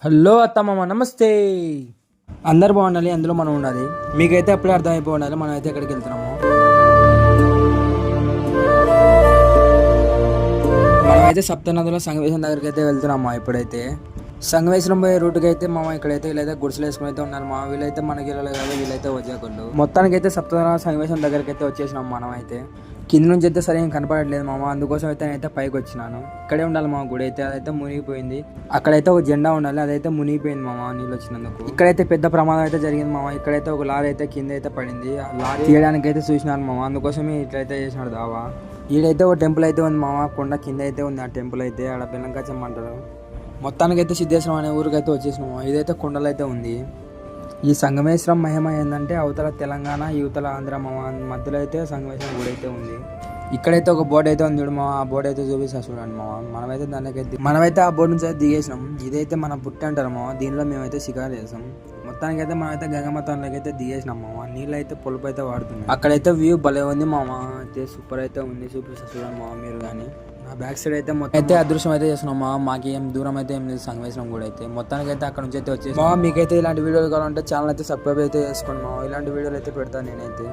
Hello అత్తమ్మ నమస్తే. అందరు బాగుండాలి, అందులో మనం ఉండాలి. మీకైతే అప్పుడే అర్థమైపోయి ఉండాలి మనం అయితే ఎక్కడికి వెళ్తున్నాము. మనమైతే సప్తనదిలో సంగవేశం దగ్గరికి అయితే వెళ్తున్నామా. ఇప్పుడైతే సంగవేశ్వరం పోయే రూట్కి అయితే ఇక్కడైతే వీళ్ళైతే గుడిసెలు వేసుకుని అయితే ఉన్నారు మా. వీళ్ళైతే మనకి వెళ్ళాలి కదా, వీళ్ళైతే వచ్చేకొళ్ళు. మొత్తానికి అయితే సప్తనది సంగవేశం దగ్గరికి అయితే వచ్చేసినాం. మనం అయితే కింద నుంచి అయితే సరే ఏం కనపడట్లేదు మామ. అందుకోసం అయితే నేనైతే పైకి వచ్చినాను. ఇక్కడే ఉండాలి మా గుడి అయితే. అదైతే మునిగిపోయింది. అక్కడైతే ఒక జెండా ఉండాలి, అదైతే మునిగిపోయింది మామ నీళ్ళు వచ్చినందుకు. ఇక్కడైతే పెద్ద ప్రమాదం అయితే జరిగింది మామ. ఇక్కడైతే ఒక లారీ అయితే కింద అయితే పడింది. ఆ లారీ తీయడానికి అయితే చూసినాను మామ. అందుకోసమే ఇట్లయితే చేసినాడు దావా. ఈడైతే ఒక టెంపుల్ అయితే ఉంది మామ, కొండ కింద అయితే ఉంది ఆ టెంపుల్ అయితే. ఆడ బెల్లంకచ్చమ్మ అంటారు. మొత్తానికి అయితే సిద్ధేశ్వరం అనే ఊరికైతే వచ్చేసినాము. ఇదైతే కొండలు అయితే ఉంది. ఈ సంగమేశ్వరం మహిమ ఏంటంటే అవతల తెలంగాణ యువతల ఆంధ్ర మధ్యలో అయితే సంగమేశ్వరం గుడి అయితే ఉంది. ఇక్కడైతే ఒక బోర్డు అయితే ఉంది చూడు ఆ బోర్డు అయితే చూపిస్తా చూడండి మామ. మనమైతే ఆ బోర్డు నుంచి అయితే దిగేసినాం. ఇదైతే మన పుట్టి అంటారు మామ. దీనిలో మేమైతే షికారు చేసాం. మొత్తానికి అయితే మనమైతే గంగమ్మతంలోకి అయితే దిగేసినాం మామ. నీళ్ళు అయితే పొలుపు అయితే వాడుతున్నాం. అక్కడైతే వ్యూ భలే ఉంది మామ. అయితే సూపర్ అయితే ఉంది, చూపిస్తా చూడండి మామ మీరు కానీ. నా బ్యాక్ సైడ్ అయితే మొత్తం అయితే అదృశ్యం అయితే చేస్తున్నాం మాకు ఏం దూరం అయితే ఏం లేదు సంగవేశ్వరం కూడా అయితే. మొత్తానికి అయితే అక్కడ నుంచి అయితే వచ్చేసి మీకైతే ఇలాంటి వీడియోలు కావాలంటే ఛానల్ అయితే సబ్స్క్రైబ్ అయితే చేసుకోండి మా. ఇలాంటి వీడియోలు అయితే పెడతాను నేనైతే.